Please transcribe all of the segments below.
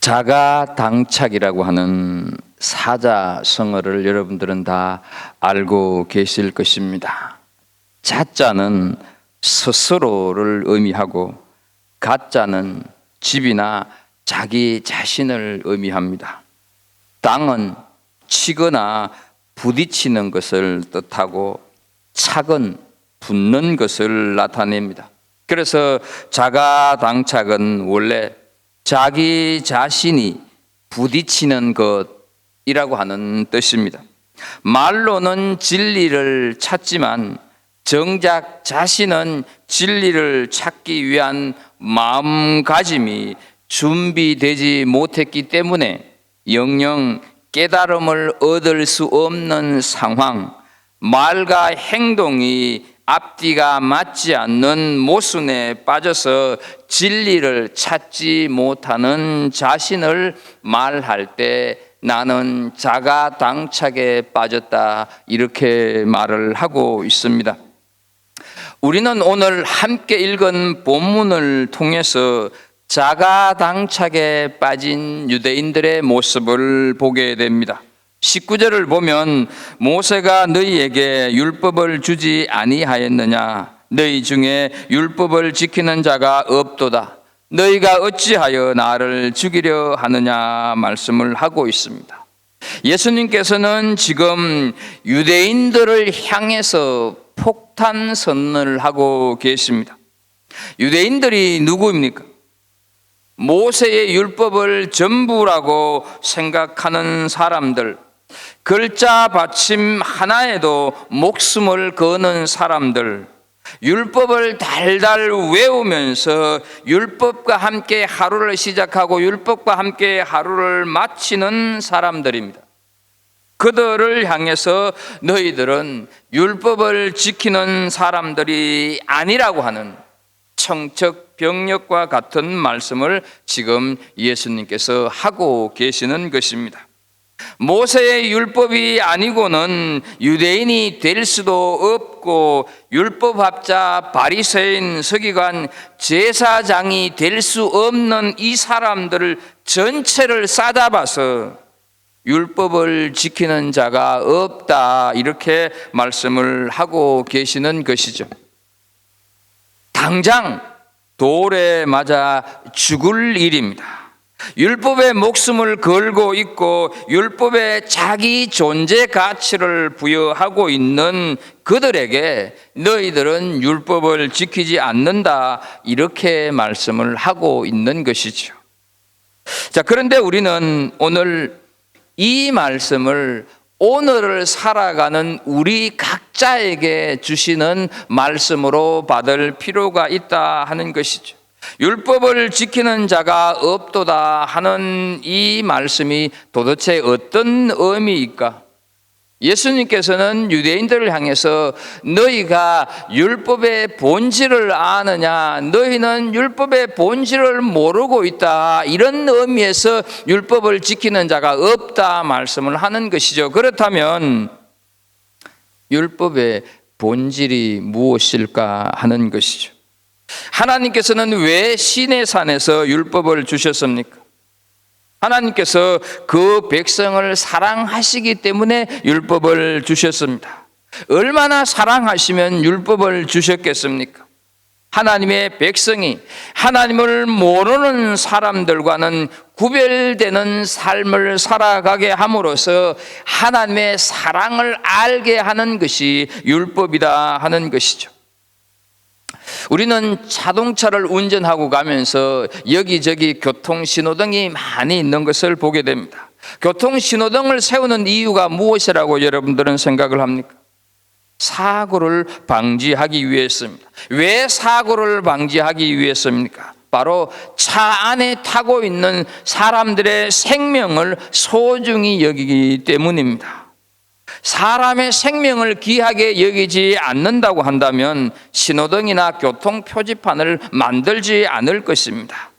자가당착이라고 하는 사자성어를 여러분들은 다 알고 계실 것입니다. 자자는 스스로를 의미하고 가자는 집이나 자기 자신을 의미합니다. 당은 치거나 부딪히는 것을 뜻하고 착은 붙는 것을 나타냅니다. 그래서 자가당착은 원래 자기 자신이 부딪히는 것이라고 하는 뜻입니다. 말로는 진리를 찾지만 정작 자신은 진리를 찾기 위한 마음가짐이 준비되지 못했기 때문에 영영 깨달음을 얻을 수 없는 상황, 말과 행동이 앞뒤가 맞지 않는 모순에 빠져서 진리를 찾지 못하는 자신을 말할 때 나는 자가당착에 빠졌다, 이렇게 말을 하고 있습니다. 우리는 오늘 함께 읽은 본문을 통해서 자가당착에 빠진 유대인들의 모습을 보게 됩니다. 19절을 보면 모세가 너희에게 율법을 주지 아니하였느냐? 너희 중에 율법을 지키는 자가 없도다. 너희가 어찌하여 나를 죽이려 하느냐 말씀을 하고 있습니다. 예수님께서는 지금 유대인들을 향해서 폭탄 선언을 하고 계십니다. 유대인들이 누구입니까? 모세의 율법을 전부라고 생각하는 사람들, 글자 받침 하나에도 목숨을 거는 사람들, 율법을 달달 외우면서 율법과 함께 하루를 시작하고 율법과 함께 하루를 마치는 사람들입니다. 그들을 향해서 너희들은 율법을 지키는 사람들이 아니라고 하는 청척병력과 같은 말씀을 지금 예수님께서 하고 계시는 것입니다. 모세의 율법이 아니고는 유대인이 될 수도 없고 율법학자, 바리새인, 서기관, 제사장이 될 수 없는 이 사람들을 전체를 싸잡아서 율법을 지키는 자가 없다, 이렇게 말씀을 하고 계시는 것이죠. 당장 돌에 맞아 죽을 일입니다. 율법에 목숨을 걸고 있고 율법에 자기 존재 가치를 부여하고 있는 그들에게 너희들은 율법을 지키지 않는다, 이렇게 말씀을 하고 있는 것이죠. 자, 그런데 우리는 오늘 이 말씀을 오늘을 살아가는 우리 각자에게 주시는 말씀으로 받을 필요가 있다 하는 것이죠. 율법을 지키는 자가 없도다 하는 이 말씀이 도대체 어떤 의미일까? 예수님께서는 유대인들을 향해서 너희가 율법의 본질을 아느냐? 너희는 율법의 본질을 모르고 있다, 이런 의미에서 율법을 지키는 자가 없다 말씀을 하는 것이죠. 그렇다면 율법의 본질이 무엇일까 하는 것이죠. 하나님께서는 왜 시내산에서 율법을 주셨습니까? 하나님께서 그 백성을 사랑하시기 때문에 율법을 주셨습니다. 얼마나 사랑하시면 율법을 주셨겠습니까? 하나님의 백성이 하나님을 모르는 사람들과는 구별되는 삶을 살아가게 함으로써 하나님의 사랑을 알게 하는 것이 율법이다 하는 것이죠. 우리는 자동차를 운전하고 가면서 여기저기 교통신호등이 많이 있는 것을 보게 됩니다. 교통신호등을 세우는 이유가 무엇이라고 여러분들은 생각을 합니까? 사고를 방지하기 위해서입니다. 왜 사고를 방지하기 위해서입니까? 바로 차 안에 타고 있는 사람들의 생명을 소중히 여기기 때문입니다. 사람의 생명을 귀하게 여기지 않는다고 한다면 신호등이나 교통표지판을 만들지 않을 것입니다.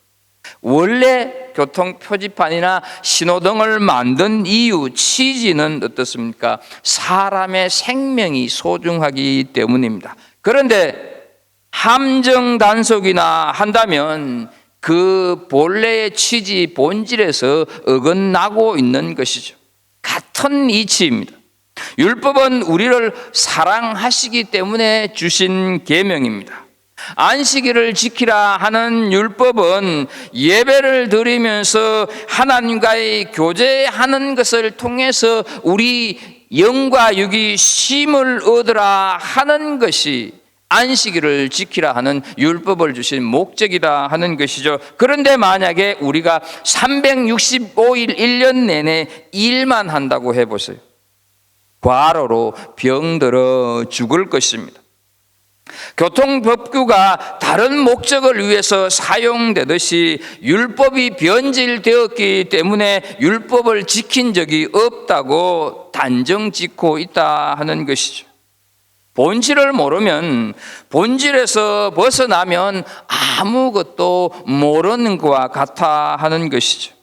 원래 교통표지판이나 신호등을 만든 이유, 취지는 어떻습니까? 사람의 생명이 소중하기 때문입니다. 그런데 함정 단속이나 한다면 그 본래의 취지, 본질에서 어긋나고 있는 것이죠. 같은 이치입니다. 율법은 우리를 사랑하시기 때문에 주신 계명입니다. 안식일을 지키라 하는 율법은 예배를 드리면서 하나님과의 교제하는 것을 통해서 우리 영과 육이 쉼을 얻으라 하는 것이 안식일을 지키라 하는 율법을 주신 목적이다 하는 것이죠. 그런데 만약에 우리가 365일 1년 내내 일만 한다고 해보세요. 과로로 병들어 죽을 것입니다. 교통법규가 다른 목적을 위해서 사용되듯이 율법이 변질되었기 때문에 율법을 지킨 적이 없다고 단정 짓고 있다 하는 것이죠. 본질을 모르면, 본질에서 벗어나면 아무것도 모르는 것과 같아 하는 것이죠.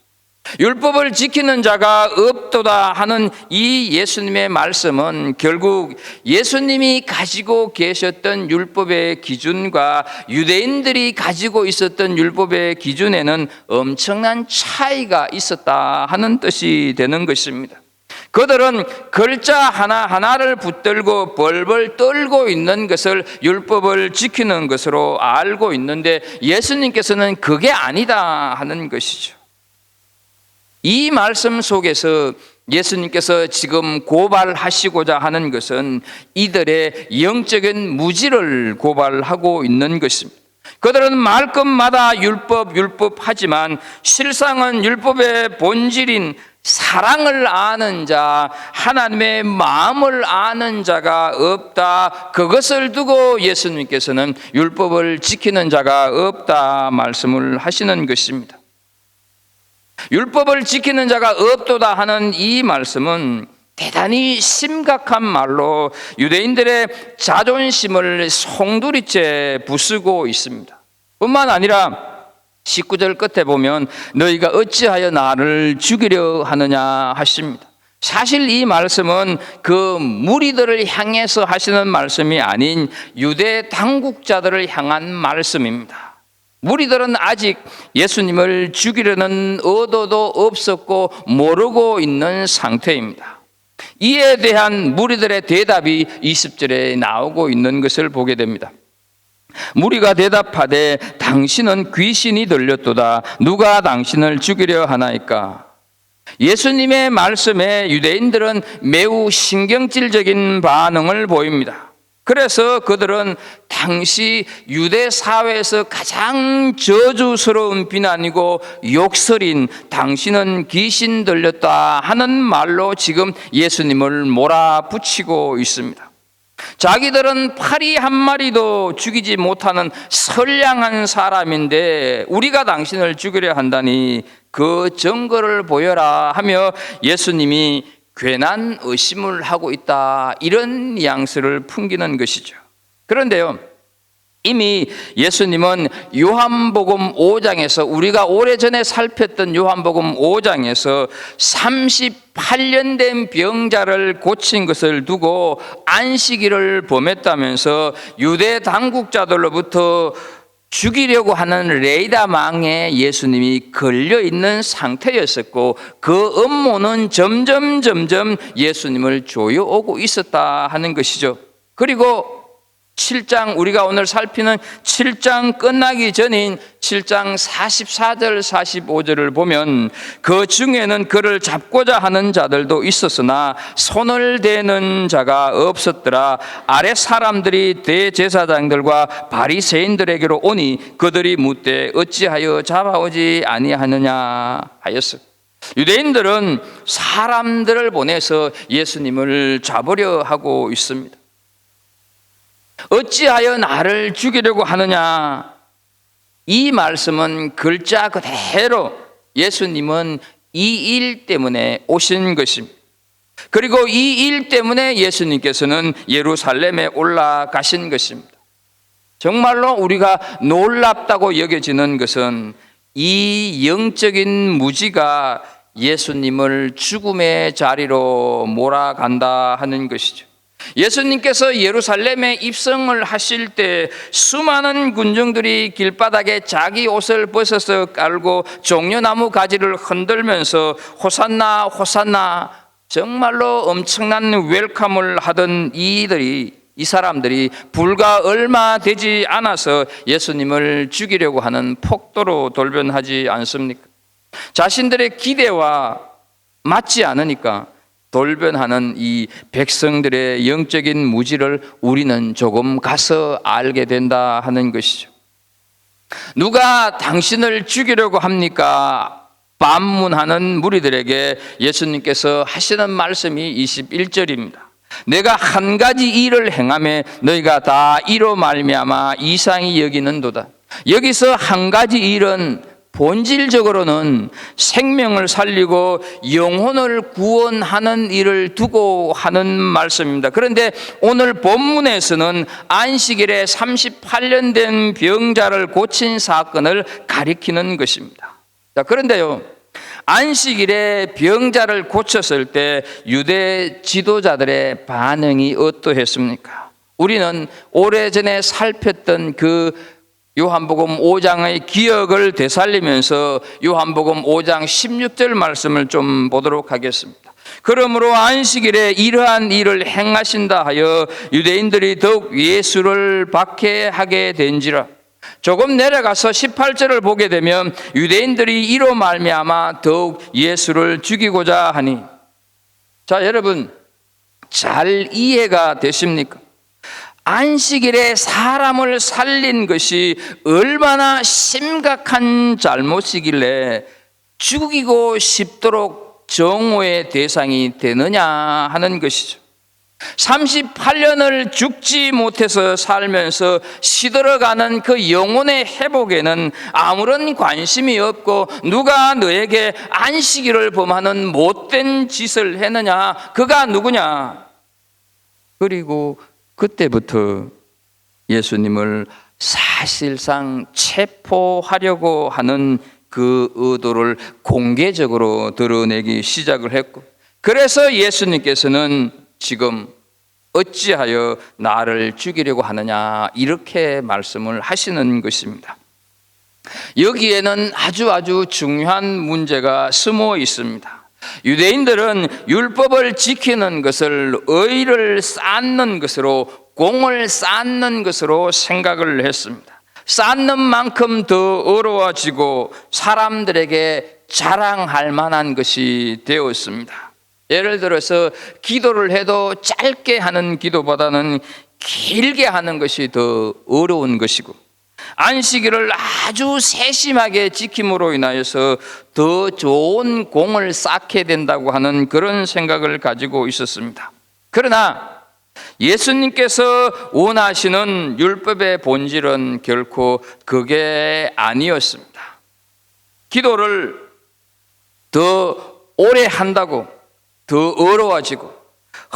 율법을 지키는 자가 없도다 하는 이 예수님의 말씀은 결국 예수님이 가지고 계셨던 율법의 기준과 유대인들이 가지고 있었던 율법의 기준에는 엄청난 차이가 있었다 하는 뜻이 되는 것입니다. 그들은 글자 하나하나를 붙들고 벌벌 떨고 있는 것을 율법을 지키는 것으로 알고 있는데 예수님께서는 그게 아니다 하는 것이죠. 이 말씀 속에서 예수님께서 지금 고발하시고자 하는 것은 이들의 영적인 무지를 고발하고 있는 것입니다. 그들은 말끝마다 율법 하지만 실상은 율법의 본질인 사랑을 아는 자, 하나님의 마음을 아는 자가 없다. 그것을 두고 예수님께서는 율법을 지키는 자가 없다 말씀을 하시는 것입니다. 율법을 지키는 자가 없도다 하는 이 말씀은 대단히 심각한 말로 유대인들의 자존심을 송두리째 부수고 있습니다. 뿐만 아니라 19절 끝에 보면 너희가 어찌하여 나를 죽이려 하느냐 하십니다. 사실 이 말씀은 그 무리들을 향해서 하시는 말씀이 아닌 유대 당국자들을 향한 말씀입니다. 무리들은 아직 예수님을 죽이려는 의도도 없었고 모르고 있는 상태입니다. 이에 대한 무리들의 대답이 20절에 나오고 있는 것을 보게 됩니다. 무리가 대답하되 당신은 귀신이 들렸도다. 누가 당신을 죽이려 하나이까? 예수님의 말씀에 유대인들은 매우 신경질적인 반응을 보입니다. 그래서 그들은 당시 유대 사회에서 가장 저주스러운 비난이고 욕설인 당신은 귀신 들렸다 하는 말로 지금 예수님을 몰아붙이고 있습니다. 자기들은 파리 한 마리도 죽이지 못하는 선량한 사람인데 우리가 당신을 죽이려 한다니 그 증거를 보여라 하며 예수님이 괜한 의심을 하고 있다, 이런 뉘앙스를 풍기는 것이죠. 그런데요, 이미 예수님은 요한복음 5장에서 우리가 오래전에 살폈던 요한복음 5장에서 38년 된 병자를 고친 것을 두고 안식일을 범했다면서 유대 당국자들로부터 죽이려고 하는 레이다망에 예수님이 걸려있는 상태였었고 그 음모는 점점 예수님을 조여오고 있었다 하는 것이죠. 그리고 7장, 우리가 오늘 살피는 7장 끝나기 전인 7장 44절 45절을 보면 그 중에는 그를 잡고자 하는 자들도 있었으나 손을 대는 자가 없었더라. 아랫 사람들이 대제사장들과 바리새인들에게로 오니 그들이 묻되 어찌하여 잡아오지 아니하느냐 하였어. 유대인들은 사람들을 보내서 예수님을 잡으려 하고 있습니다. 어찌하여 나를 죽이려고 하느냐? 이 말씀은 글자 그대로 예수님은 이 일 때문에 오신 것입니다. 그리고 이 일 때문에 예수님께서는 예루살렘에 올라가신 것입니다. 정말로 우리가 놀랍다고 여겨지는 것은 이 영적인 무지가 예수님을 죽음의 자리로 몰아간다 하는 것이죠. 예수님께서 예루살렘에 입성을 하실 때 수많은 군중들이 길바닥에 자기 옷을 벗어서 깔고 종려나무 가지를 흔들면서 호산나 호산나 정말로 엄청난 웰컴을 하던 이 사람들이 불과 얼마 되지 않아서 예수님을 죽이려고 하는 폭도로 돌변하지 않습니까? 자신들의 기대와 맞지 않으니까 돌변하는 이 백성들의 영적인 무지를 우리는 조금 가서 알게 된다 하는 것이죠. 누가 당신을 죽이려고 합니까? 반문하는 무리들에게 예수님께서 하시는 말씀이 21절입니다. 내가 한 가지 일을 행하며 너희가 다 이로 말미암아 이상히 여기는도다. 여기서 한 가지 일은 본질적으로는 생명을 살리고 영혼을 구원하는 일을 두고 하는 말씀입니다. 그런데 오늘 본문에서는 안식일에 38년 된 병자를 고친 사건을 가리키는 것입니다. 자, 그런데요, 안식일에 병자를 고쳤을 때 유대 지도자들의 반응이 어떠했습니까? 우리는 오래전에 살폈던 그 요한복음 5장의 기억을 되살리면서 요한복음 5장 16절 말씀을 좀 보도록 하겠습니다. 그러므로 안식일에 이러한 일을 행하신다 하여 유대인들이 더욱 예수를 박해하게 된지라. 조금 내려가서 18절을 보게 되면 유대인들이 이로 말미암아 더욱 예수를 죽이고자 하니. 자, 여러분 잘 이해가 되십니까? 안식일에 사람을 살린 것이 얼마나 심각한 잘못이길래 죽이고 싶도록 정오의 대상이 되느냐 하는 것이죠. 38년을 죽지 못해서 살면서 시들어가는 그 영혼의 회복에는 아무런 관심이 없고 누가 너에게 안식일을 범하는 못된 짓을 했느냐? 그가 누구냐? 그리고 그때부터 예수님을 사실상 체포하려고 하는 그 의도를 공개적으로 드러내기 시작을 했고, 그래서 예수님께서는 지금 어찌하여 나를 죽이려고 하느냐 이렇게 말씀을 하시는 것입니다. 여기에는 아주 중요한 문제가 숨어 있습니다. 유대인들은 율법을 지키는 것을 의를 쌓는 것으로, 공을 쌓는 것으로 생각을 했습니다. 쌓는 만큼 더 어려워지고 사람들에게 자랑할 만한 것이 되었습니다. 예를 들어서 기도를 해도 짧게 하는 기도보다는 길게 하는 것이 더 어려운 것이고, 안식일을 아주 세심하게 지킴으로 인하여서 더 좋은 공을 쌓게 된다고 하는 그런 생각을 가지고 있었습니다. 그러나 예수님께서 원하시는 율법의 본질은 결코 그게 아니었습니다. 기도를 더 오래 한다고 더 어려워지고,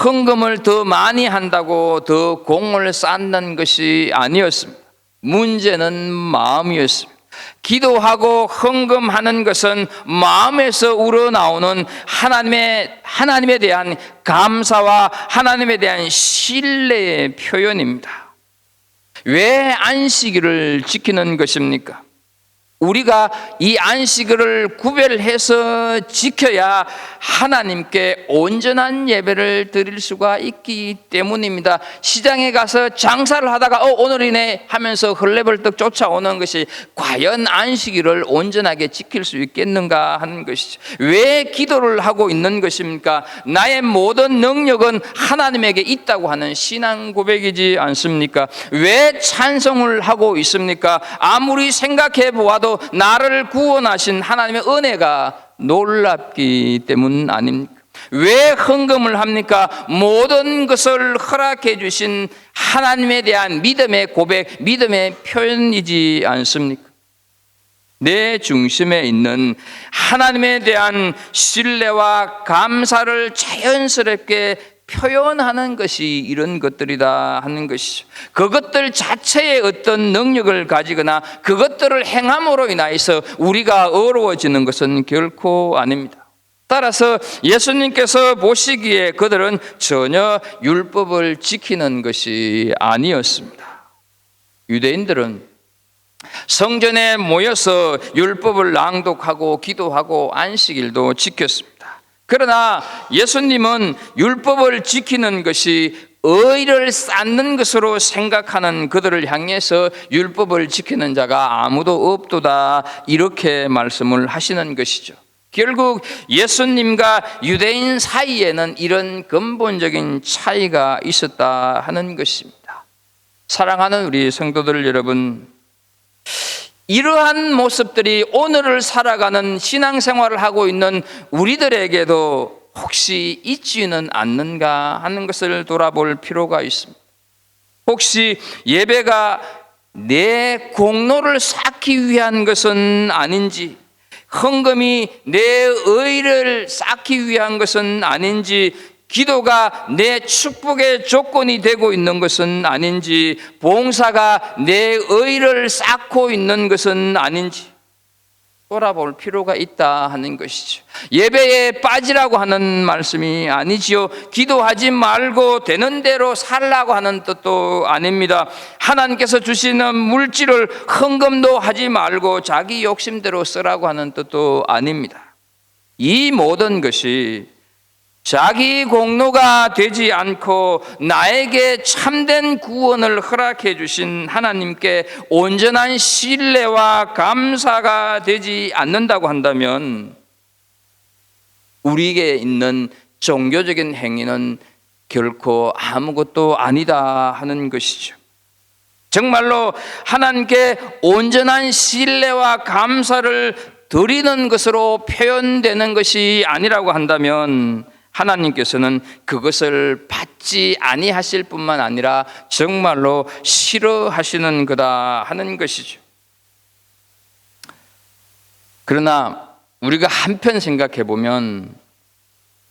헌금을 더 많이 한다고 더 공을 쌓는 것이 아니었습니다. 문제는 마음이었습니다. 기도하고 헌금하는 것은 마음에서 우러나오는 하나님에 대한 감사와 하나님에 대한 신뢰의 표현입니다. 왜 안식일을 지키는 것입니까? 우리가 이 안식일을 구별해서 지켜야 하나님께 온전한 예배를 드릴 수가 있기 때문입니다. 시장에 가서 장사를 하다가 오늘이네 하면서 헐레벌떡 쫓아오는 것이 과연 안식일을 온전하게 지킬 수 있겠는가 하는 것이죠. 왜 기도를 하고 있는 것입니까? 나의 모든 능력은 하나님에게 있다고 하는 신앙 고백이지 않습니까? 왜 찬송을 하고 있습니까? 아무리 생각해 보아도 나를 구원하신 하나님의 은혜가 놀랍기 때문 아닙니까? 왜 헌금을 합니까? 모든 것을 허락해 주신 하나님에 대한 믿음의 고백, 믿음의 표현이지 않습니까? 내 중심에 있는 하나님에 대한 신뢰와 감사를 자연스럽게 표현하는 것이 이런 것들이다 하는 것이죠. 그것들 자체의 어떤 능력을 가지거나 그것들을 행함으로 인하여서 우리가 어려워지는 것은 결코 아닙니다. 따라서 예수님께서 보시기에 그들은 전혀 율법을 지키는 것이 아니었습니다. 유대인들은 성전에 모여서 율법을 낭독하고 기도하고 안식일도 지켰습니다. 그러나 예수님은 율법을 지키는 것이 의를 쌓는 것으로 생각하는 그들을 향해서 율법을 지키는 자가 아무도 없도다, 이렇게 말씀을 하시는 것이죠. 결국 예수님과 유대인 사이에는 이런 근본적인 차이가 있었다 하는 것입니다. 사랑하는 우리 성도들 여러분, 이러한 모습들이 오늘을 살아가는 신앙생활을 하고 있는 우리들에게도 혹시 있지는 않는가 하는 것을 돌아볼 필요가 있습니다. 혹시 예배가 내 공로를 쌓기 위한 것은 아닌지, 헌금이 내 의를 쌓기 위한 것은 아닌지, 기도가 내 축복의 조건이 되고 있는 것은 아닌지, 봉사가 내 의를 쌓고 있는 것은 아닌지 돌아볼 필요가 있다 하는 것이죠. 예배에 빠지라고 하는 말씀이 아니지요. 기도하지 말고 되는 대로 살라고 하는 뜻도 아닙니다. 하나님께서 주시는 물질을 헌금도 하지 말고 자기 욕심대로 쓰라고 하는 뜻도 아닙니다. 이 모든 것이 자기 공로가 되지 않고 나에게 참된 구원을 허락해 주신 하나님께 온전한 신뢰와 감사가 되지 않는다고 한다면 우리에게 있는 종교적인 행위는 결코 아무것도 아니다 하는 것이죠. 정말로 하나님께 온전한 신뢰와 감사를 드리는 것으로 표현되는 것이 아니라고 한다면 하나님께서는 그것을 받지 아니하실 뿐만 아니라 정말로 싫어하시는 거다 하는 것이죠. 그러나 우리가 한편 생각해 보면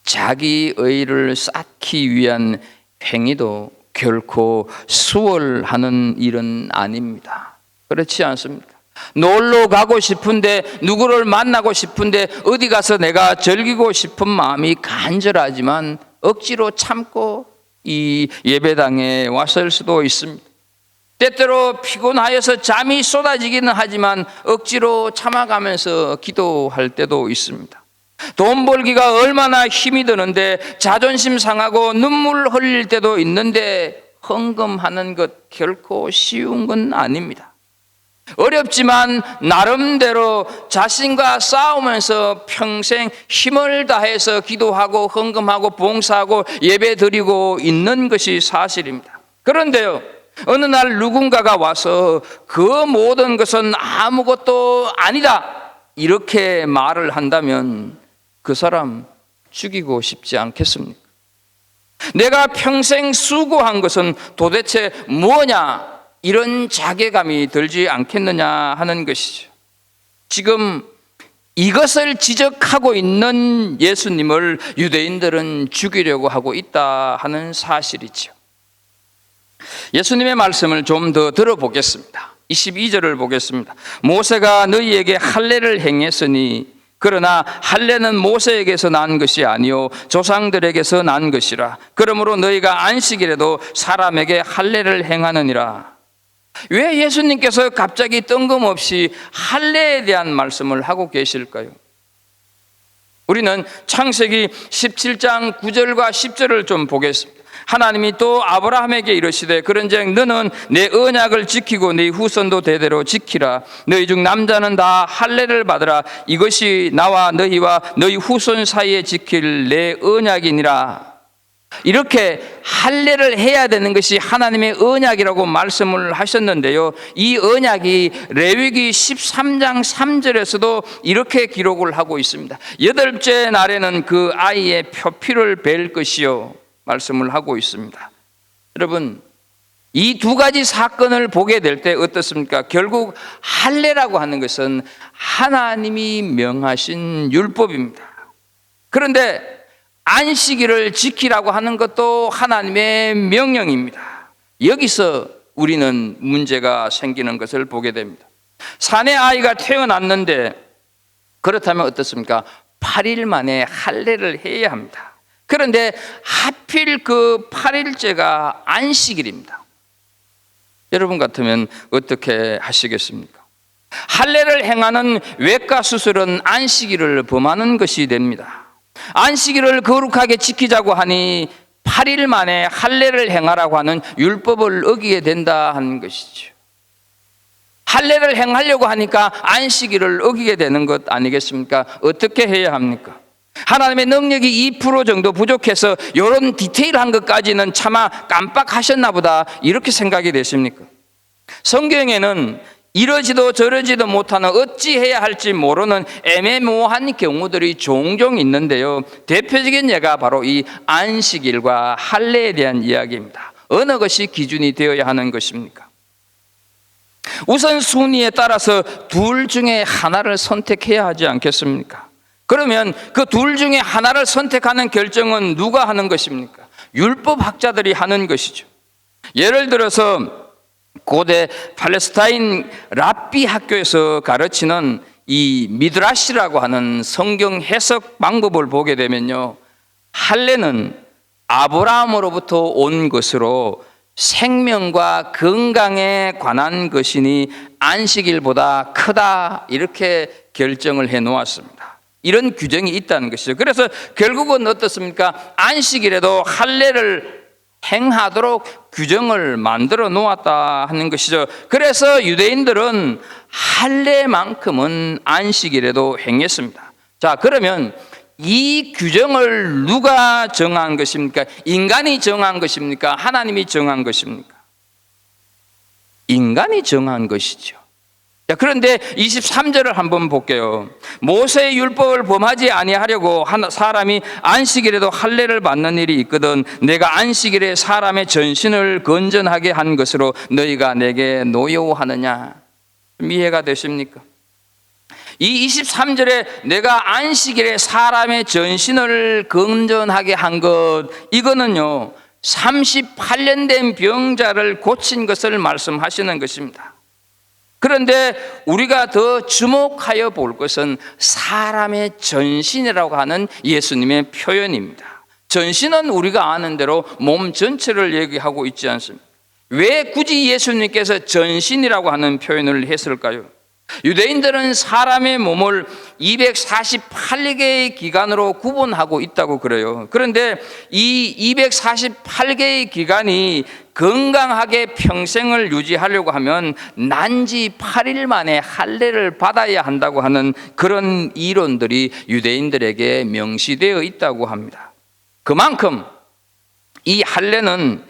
자기 의를 쌓기 위한 행위도 결코 수월하는 일은 아닙니다. 그렇지 않습니까? 놀러 가고 싶은데, 누구를 만나고 싶은데, 어디 가서 내가 즐기고 싶은 마음이 간절하지만 억지로 참고 이 예배당에 왔을 수도 있습니다. 때때로 피곤하여서 잠이 쏟아지기는 하지만 억지로 참아가면서 기도할 때도 있습니다. 돈 벌기가 얼마나 힘이 드는데 자존심 상하고 눈물 흘릴 때도 있는데 헌금하는 것 결코 쉬운 건 아닙니다. 어렵지만 나름대로 자신과 싸우면서 평생 힘을 다해서 기도하고 헌금하고 봉사하고 예배 드리고 있는 것이 사실입니다. 그런데요, 어느 날 누군가가 와서 그 모든 것은 아무것도 아니다 이렇게 말을 한다면 그 사람 죽이고 싶지 않겠습니까? 내가 평생 수고한 것은 도대체 뭐냐, 이런 자괴감이 들지 않겠느냐 하는 것이죠. 지금 이것을 지적하고 있는 예수님을 유대인들은 죽이려고 하고 있다 하는 사실이죠. 예수님의 말씀을 좀 더 들어보겠습니다. 22절을 보겠습니다. 모세가 너희에게 할례를 행했으니 그러나 할례는 모세에게서 난 것이 아니요 조상들에게서 난 것이라. 그러므로 너희가 안식일에도 사람에게 할례를 행하느니라. 왜 예수님께서 갑자기 뜬금없이 할례에 대한 말씀을 하고 계실까요? 우리는 창세기 17장 9절과 10절을 좀 보겠습니다. 하나님이 또 아브라함에게 이르시되 그런즉 너는 내 언약을 지키고 네 후손도 대대로 지키라. 너희 중 남자는 다 할례를 받으라. 이것이 나와 너희와 너희 후손 사이에 지킬 내 언약이니라. 이렇게 할례를 해야 되는 것이 하나님의 언약이라고 말씀을 하셨는데요, 이 언약이 레위기 13장 3절에서도 이렇게 기록을 하고 있습니다. 여덟째 날에는 그 아이의 표피를 벨 것이요 말씀을 하고 있습니다. 여러분, 이 두 가지 사건을 보게 될 때 어떻습니까? 결국 할례라고 하는 것은 하나님이 명하신 율법입니다. 그런데 안식일을 지키라고 하는 것도 하나님의 명령입니다. 여기서 우리는 문제가 생기는 것을 보게 됩니다. 사내 아이가 태어났는데 그렇다면 어떻습니까? 8일 만에 할례를 해야 합니다. 그런데 하필 그 8일째가 안식일입니다. 여러분 같으면 어떻게 하시겠습니까? 할례를 행하는 외과 수술은 안식일을 범하는 것이 됩니다. 안식일을 거룩하게 지키자고 하니 8일 만에 할례를 행하라고 하는 율법을 어기게 된다 하는 것이죠. 할례를 행하려고 하니까 안식일을 어기게 되는 것 아니겠습니까? 어떻게 해야 합니까? 하나님의 능력이 2% 정도 부족해서 이런 디테일한 것까지는 차마 깜빡하셨나 보다 이렇게 생각이 되십니까? 성경에는 이러지도 저러지도 못하는 어찌해야 할지 모르는 애매모호한 경우들이 종종 있는데요, 대표적인 예가 바로 이 안식일과 할례에 대한 이야기입니다. 어느 것이 기준이 되어야 하는 것입니까? 우선순위에 따라서 둘 중에 하나를 선택해야 하지 않겠습니까? 그러면 그 둘 중에 하나를 선택하는 결정은 누가 하는 것입니까? 율법학자들이 하는 것이죠. 예를 들어서 고대 팔레스타인 랍비 학교에서 가르치는 이 미드라시라고 하는 성경 해석 방법을 보게 되면요, 할례는 아브라함으로부터 온 것으로 생명과 건강에 관한 것이니 안식일보다 크다, 이렇게 결정을 해 놓았습니다. 이런 규정이 있다는 것이죠. 그래서 결국은 어떻습니까? 안식일에도 할례를 행하도록 규정을 만들어 놓았다 하는 것이죠. 그래서 유대인들은 할례만큼은 안식일에도 행했습니다. 자, 그러면 이 규정을 누가 정한 것입니까? 인간이 정한 것입니까? 하나님이 정한 것입니까? 인간이 정한 것이죠. 자, 그런데 23절을 한번 볼게요. 모세의 율법을 범하지 아니하려고 사람이 안식일에도 할례를 받는 일이 있거든 내가 안식일에 사람의 전신을 건전하게 한 것으로 너희가 내게 노여워하느냐. 이해가 되십니까? 이 23절에 내가 안식일에 사람의 전신을 건전하게 한 것, 이거는요 38년 된 병자를 고친 것을 말씀하시는 것입니다. 그런데 우리가 더 주목하여 볼 것은 사람의 전신이라고 하는 예수님의 표현입니다. 전신은 우리가 아는 대로 몸 전체를 얘기하고 있지 않습니까? 왜 굳이 예수님께서 전신이라고 하는 표현을 했을까요? 유대인들은 사람의 몸을 248개의 기관으로 구분하고 있다고 그래요. 그런데 이 248개의 기관이 건강하게 평생을 유지하려고 하면 난지 8일 만에 할례를 받아야 한다고 하는 그런 이론들이 유대인들에게 명시되어 있다고 합니다. 그만큼 이 할례는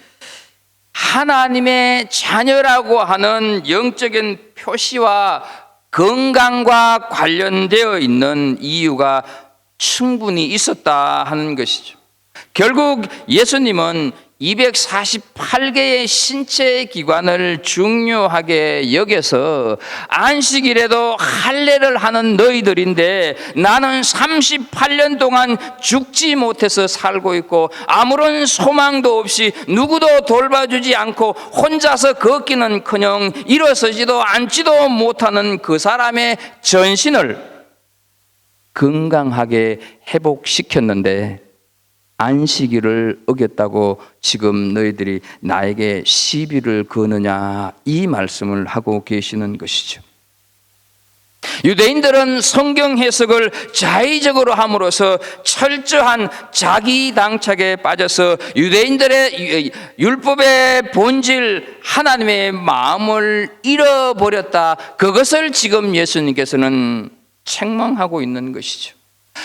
하나님의 자녀라고 하는 영적인 표시와 건강과 관련되어 있는 이유가 충분히 있었다 하는 것이죠. 결국 예수님은 248개의 신체 기관을 중요하게 여겨서 안식일에도 할례를 하는 너희들인데 나는 38년 동안 죽지 못해서 살고 있고 아무런 소망도 없이 누구도 돌봐주지 않고 혼자서 걷기는커녕 일어서지도 앉지도 못하는 그 사람의 전신을 건강하게 회복시켰는데 안식일을 어겼다고 지금 너희들이 나에게 시비를 거느냐, 이 말씀을 하고 계시는 것이죠. 유대인들은 성경 해석을 자의적으로 함으로써 철저한 자기 당착에 빠져서 유대인들의 율법의 본질 하나님의 마음을 잃어버렸다. 그것을 지금 예수님께서는 책망하고 있는 것이죠.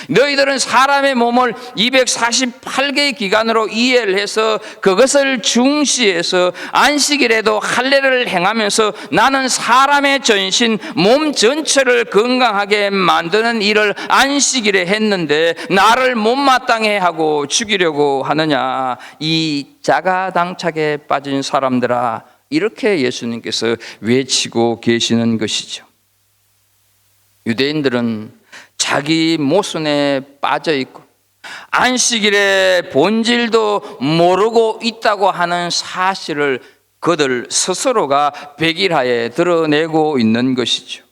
너희들은 사람의 몸을 248개의 기관으로 이해를 해서 그것을 중시해서 안식일에도 할례를 행하면서 나는 사람의 전신, 몸 전체를 건강하게 만드는 일을 안식일에 했는데 나를 못마땅해 하고 죽이려고 하느냐. 이 자가당착에 빠진 사람들아, 이렇게 예수님께서 외치고 계시는 것이죠. 유대인들은 자기 모순에 빠져 있고 안식일의 본질도 모르고 있다고 하는 사실을 그들 스스로가 백일하에 드러내고 있는 것이죠.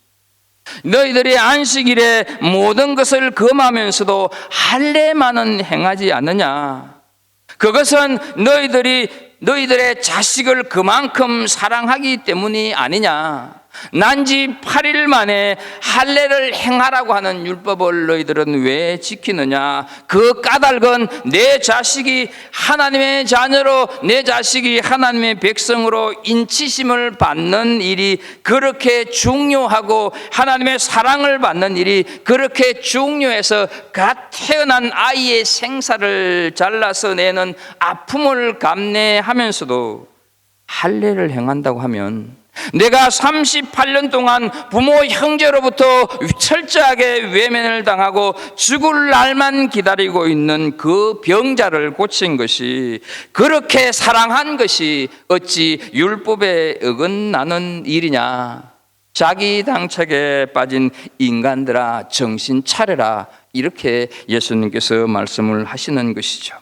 너희들이 안식일에 모든 것을 금하면서도 할례만은 행하지 않느냐? 그것은 너희들의 자식을 그만큼 사랑하기 때문이 아니냐? 난지 8일 만에 할례를 행하라고 하는 율법을 너희들은 왜 지키느냐? 그 까닭은 내 자식이 하나님의 자녀로, 내 자식이 하나님의 백성으로 인치심을 받는 일이 그렇게 중요하고, 하나님의 사랑을 받는 일이 그렇게 중요해서 갓 태어난 아이의 생사를 잘라서 내는 아픔을 감내하면서도 할례를 행한다고 하면, 내가 38년 동안 부모 형제로부터 철저하게 외면을 당하고 죽을 날만 기다리고 있는 그 병자를 고친 것이, 그렇게 사랑한 것이 어찌 율법에 어긋나는 일이냐? 자기 당착에 빠진 인간들아, 정신 차려라, 이렇게 예수님께서 말씀을 하시는 것이죠.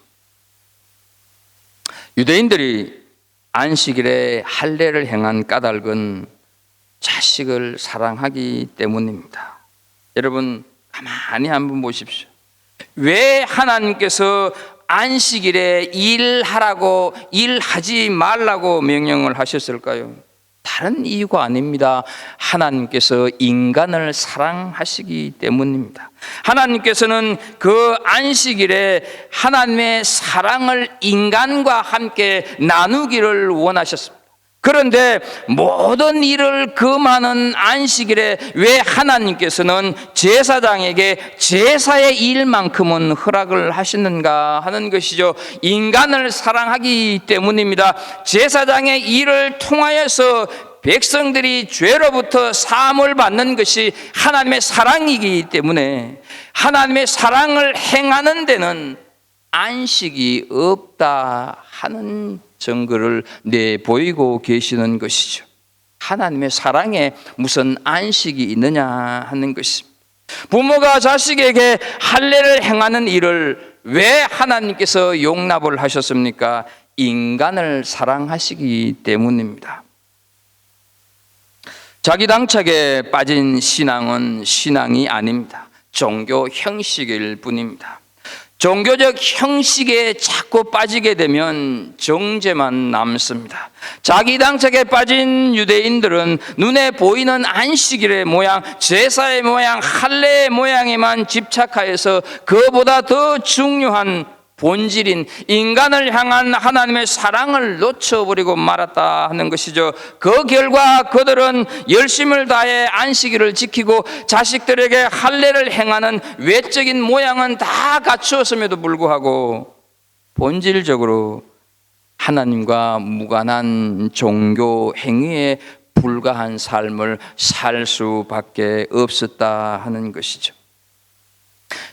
유대인들이 안식일에 할례를 행한 까닭은 자식을 사랑하기 때문입니다. 여러분, 가만히 한번 보십시오. 왜 하나님께서 안식일에 일하라고, 일하지 말라고 명령을 하셨을까요? 다른 이유가 아닙니다. 하나님께서 인간을 사랑하시기 때문입니다. 하나님께서는 그 안식일에 하나님의 사랑을 인간과 함께 나누기를 원하셨습니다. 그런데 모든 일을 금하는 안식일에 왜 하나님께서는 제사장에게 제사의 일만큼은 허락을 하시는가 하는 것이죠. 인간을 사랑하기 때문입니다. 제사장의 일을 통하여서 백성들이 죄로부터 사함을 받는 것이 하나님의 사랑이기 때문에, 하나님의 사랑을 행하는 데는 안식이 없다 하는 증거를 내보이고 계시는 것이죠. 하나님의 사랑에 무슨 안식이 있느냐 하는 것입니다. 부모가 자식에게 할례를 행하는 일을 왜 하나님께서 용납을 하셨습니까? 인간을 사랑하시기 때문입니다. 자기 당착에 빠진 신앙은 신앙이 아닙니다. 종교 형식일 뿐입니다. 종교적 형식에 자꾸 빠지게 되면 정죄만 남습니다. 자기 당착에 빠진 유대인들은 눈에 보이는 안식일의 모양, 제사의 모양, 할례의 모양에만 집착하여서 그보다 더 중요한 본질인 인간을 향한 하나님의 사랑을 놓쳐버리고 말았다 하는 것이죠. 그 결과 그들은 열심을 다해 안식일을 지키고 자식들에게 할례를 행하는 외적인 모양은 다 갖추었음에도 불구하고 본질적으로 하나님과 무관한 종교 행위에 불과한 삶을 살 수밖에 없었다 하는 것이죠.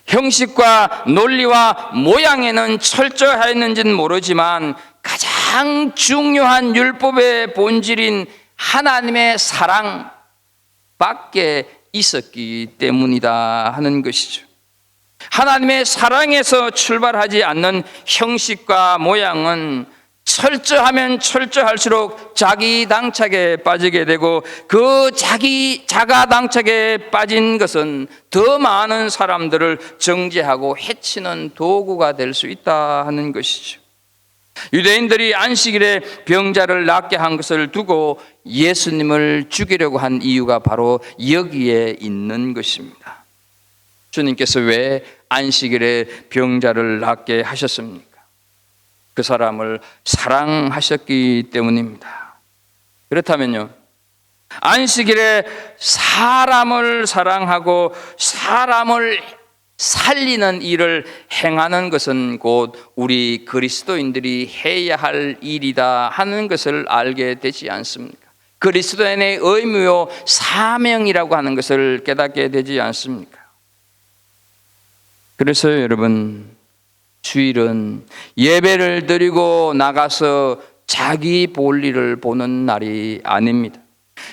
형식과 논리와 모양에는 철저했는지는 모르지만 가장 중요한 율법의 본질인 하나님의 사랑 밖에 있었기 때문이다 하는 것이죠. 하나님의 사랑에서 출발하지 않는 형식과 모양은 철저하면 철저할수록 자기 당착에 빠지게 되고, 그 자가 당착에 빠진 것은 더 많은 사람들을 정죄하고 해치는 도구가 될 수 있다 하는 것이죠. 유대인들이 안식일에 병자를 낫게 한 것을 두고 예수님을 죽이려고 한 이유가 바로 여기에 있는 것입니다. 주님께서 왜 안식일에 병자를 낫게 하셨습니까? 그 사람을 사랑하셨기 때문입니다. 그렇다면요, 안식일에 사람을 사랑하고 사람을 살리는 일을 행하는 것은 곧 우리 그리스도인들이 해야 할 일이다 하는 것을 알게 되지 않습니까? 그리스도인의 의무요 사명이라고 하는 것을 깨닫게 되지 않습니까? 그래서 여러분, 주일은 예배를 드리고 나가서 자기 볼일을 보는 날이 아닙니다.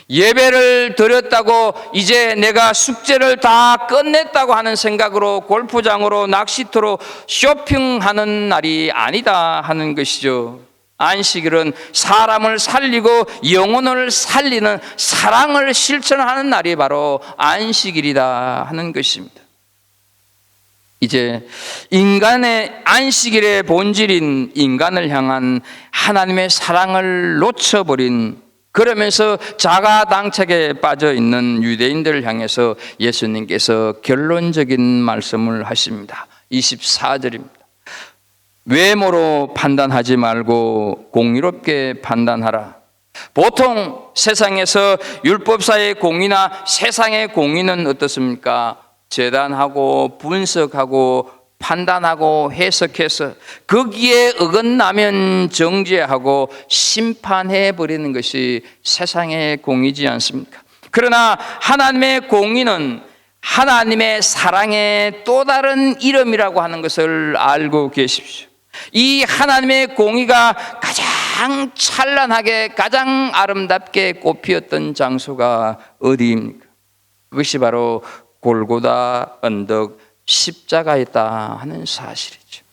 예배를 드렸다고 이제 내가 숙제를 다 끝냈다고 하는 생각으로 골프장으로 낚시터로 쇼핑하는 날이 아니다 하는 것이죠. 안식일은 사람을 살리고 영혼을 살리는 사랑을 실천하는 날이 바로 안식일이다 하는 것입니다. 이제 인간의 안식일의 본질인 인간을 향한 하나님의 사랑을 놓쳐버린, 그러면서 자가당착에 빠져 있는 유대인들을 향해서 예수님께서 결론적인 말씀을 하십니다. 24절입니다. 외모로 판단하지 말고 공의롭게 판단하라. 보통 세상에서 율법사의 공의나 세상의 공의는 어떻습니까? 재단하고 분석하고 판단하고 해석해서 거기에 어긋나면 정죄하고 심판해 버리는 것이 세상의 공의지 않습니까? 그러나 하나님의 공의는 하나님의 사랑의 또 다른 이름이라고 하는 것을 알고 계십시오. 이 하나님의 공의가 가장 찬란하게 가장 아름답게 꽃피었던 장소가 어디입니까? 그것이 바로 골고다 언덕 십자가였다 하는 사실이죠.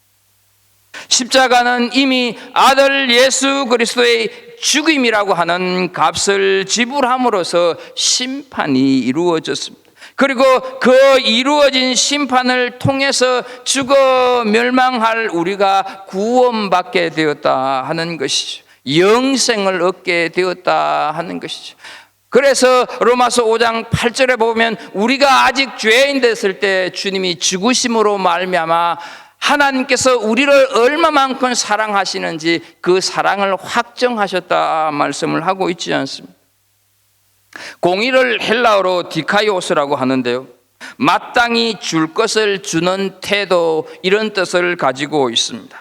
십자가는 이미 아들 예수 그리스도의 죽임이라고 하는 값을 지불함으로써 심판이 이루어졌습니다. 그리고 그 이루어진 심판을 통해서 죽어 멸망할 우리가 구원받게 되었다 하는 것이죠. 영생을 얻게 되었다 하는 것이죠. 그래서 로마서 5장 8절에 보면 우리가 아직 죄인 됐을 때 주님이 죽으심으로 말미암아 하나님께서 우리를 얼마만큼 사랑하시는지 그 사랑을 확정하셨다 말씀을 하고 있지 않습니까? 공의를 헬라어로 디카이오스라고 하는데요, 마땅히 줄 것을 주는 태도, 이런 뜻을 가지고 있습니다.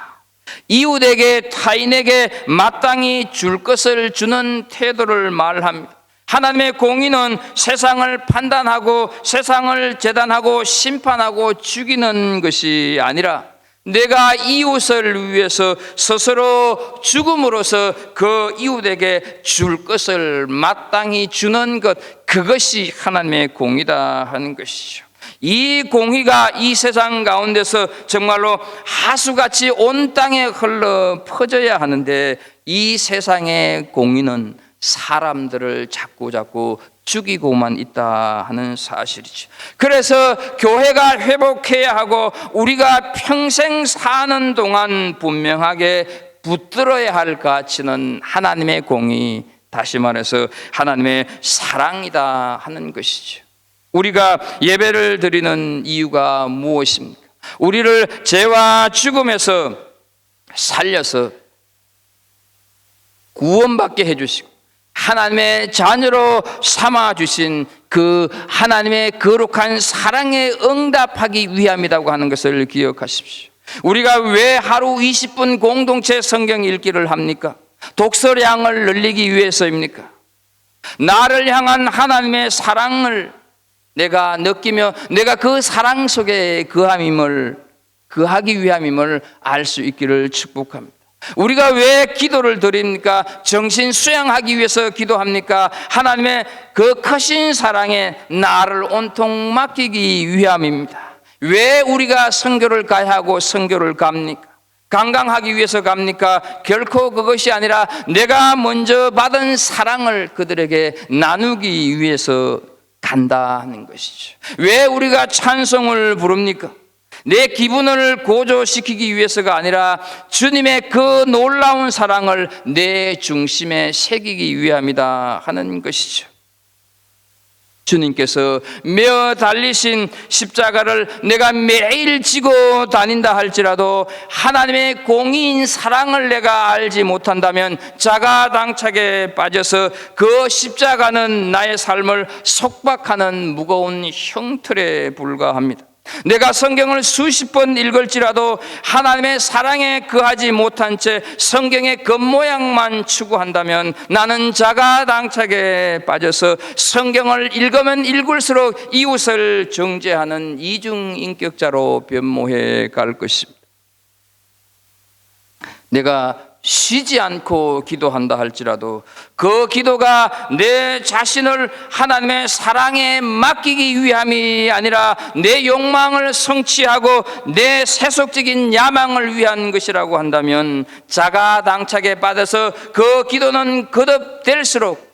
이웃에게, 타인에게 마땅히 줄 것을 주는 태도를 말합니다. 하나님의 공의는 세상을 판단하고 세상을 재단하고 심판하고 죽이는 것이 아니라 내가 이웃을 위해서 스스로 죽음으로써 그 이웃에게 줄 것을 마땅히 주는 것, 그것이 하나님의 공의다 하는 것이죠. 이 공의가 이 세상 가운데서 정말로 하수같이 온 땅에 흘러 퍼져야 하는데, 이 세상의 공의는 사람들을 자꾸 죽이고만 있다 하는 사실이죠. 그래서 교회가 회복해야 하고 우리가 평생 사는 동안 분명하게 붙들어야 할 가치는 하나님의 공의, 다시 말해서 하나님의 사랑이다 하는 것이죠. 우리가 예배를 드리는 이유가 무엇입니까? 우리를 죄와 죽음에서 살려서 구원받게 해주시고 하나님의 자녀로 삼아주신 그 하나님의 거룩한 사랑에 응답하기 위함이라고 하는 것을 기억하십시오. 우리가 왜 하루 20분 공동체 성경 읽기를 합니까? 독서량을 늘리기 위해서입니까? 나를 향한 하나님의 사랑을 내가 느끼며 내가 그 사랑 속에 거하기 위함임을 알 수 있기를 축복합니다. 우리가 왜 기도를 드립니까? 정신 수양하기 위해서 기도합니까? 하나님의 그 크신 사랑에 나를 온통 맡기기 위함입니다. 왜 우리가 선교를 가야 하고 선교를 갑니까? 강강하기 위해서 갑니까? 결코 그것이 아니라 내가 먼저 받은 사랑을 그들에게 나누기 위해서 간다는 것이죠. 왜 우리가 찬송을 부릅니까? 내 기분을 고조시키기 위해서가 아니라 주님의 그 놀라운 사랑을 내 중심에 새기기 위함이다 하는 것이죠. 주님께서 메어 달리신 십자가를 내가 매일 지고 다닌다 할지라도 하나님의 공의인 사랑을 내가 알지 못한다면 자가당착에 빠져서 그 십자가는 나의 삶을 속박하는 무거운 형틀에 불과합니다. 내가 성경을 수십 번 읽을지라도 하나님의 사랑에 거하지 못한 채 성경의 겉모양만 추구한다면 나는 자가당착에 빠져서 성경을 읽으면 읽을수록 이웃을 정죄하는 이중인격자로 변모해 갈 것입니다. 내가 쉬지 않고 기도한다 할지라도 그 기도가 내 자신을 하나님의 사랑에 맡기기 위함이 아니라 내 욕망을 성취하고 내 세속적인 야망을 위한 것이라고 한다면 자가당착에 빠져서 그 기도는 거듭될수록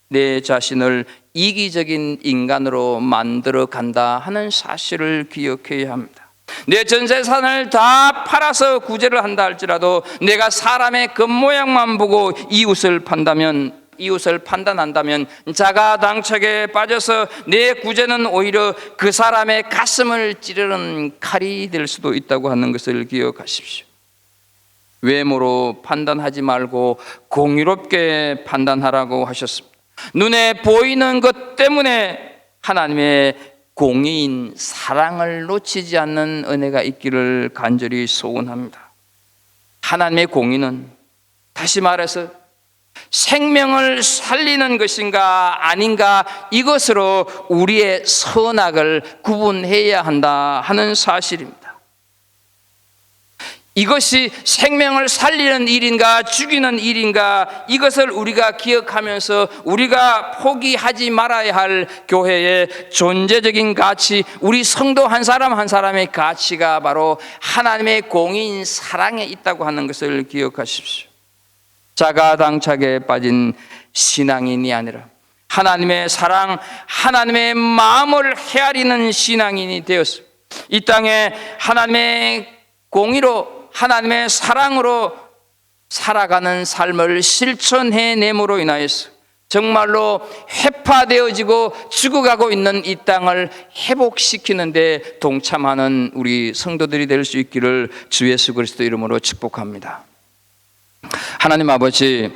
내 자신을 이기적인 인간으로 만들어 간다 하는 사실을 기억해야 합니다. 내 전 재산을 다 팔아서 구제를 한다 할지라도 내가 사람의 겉모양만 보고 이웃을 판단한다면 자가당착에 빠져서 내 구제는 오히려 그 사람의 가슴을 찌르는 칼이 될 수도 있다고 하는 것을 기억하십시오. 외모로 판단하지 말고 공의롭게 판단하라고 하셨습니다. 눈에 보이는 것 때문에 하나님의 공의인 사랑을 놓치지 않는 은혜가 있기를 간절히 소원합니다. 하나님의 공의는 다시 말해서 생명을 살리는 것인가 아닌가 이것으로 우리의 선악을 구분해야 한다 하는 사실입니다. 이것이 생명을 살리는 일인가 죽이는 일인가 이것을 우리가 기억하면서 우리가 포기하지 말아야 할 교회의 존재적인 가치, 우리 성도 한 사람 한 사람의 가치가 바로 하나님의 공의인 사랑에 있다고 하는 것을 기억하십시오. 자가당착에 빠진 신앙인이 아니라 하나님의 사랑, 하나님의 마음을 헤아리는 신앙인이 되었어. 이 땅에 하나님의 공의로 하나님의 사랑으로 살아가는 삶을 실천해냄으로 인하여서 정말로 회파되어지고 죽어가고 있는 이 땅을 회복시키는 데 동참하는 우리 성도들이 될 수 있기를 주 예수 그리스도 이름으로 축복합니다. 하나님 아버지,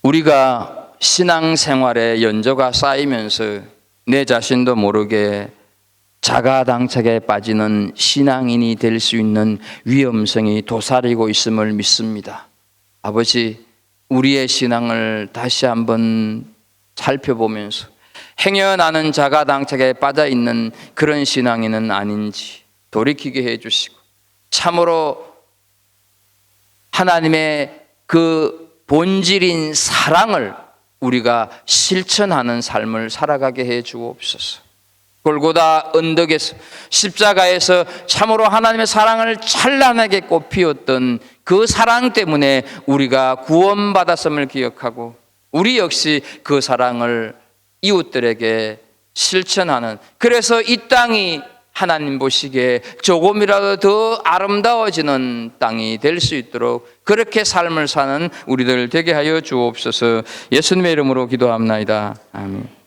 우리가 신앙생활에 연조가 쌓이면서 내 자신도 모르게 자가당착에 빠지는 신앙인이 될 수 있는 위험성이 도사리고 있음을 믿습니다. 아버지, 우리의 신앙을 다시 한번 살펴보면서 행여나는 자가당착에 빠져 있는 그런 신앙인은 아닌지 돌이키게 해주시고 참으로 하나님의 그 본질인 사랑을 우리가 실천하는 삶을 살아가게 해 주옵소서. 골고다 언덕에서 십자가에서 참으로 하나님의 사랑을 찬란하게 꽃피웠던 그 사랑 때문에 우리가 구원받았음을 기억하고 우리 역시 그 사랑을 이웃들에게 실천하는, 그래서 이 땅이 하나님 보시기에 조금이라도 더 아름다워지는 땅이 될 수 있도록 그렇게 삶을 사는 우리들 되게 하여 주옵소서. 예수님의 이름으로 기도합나이다. 아멘.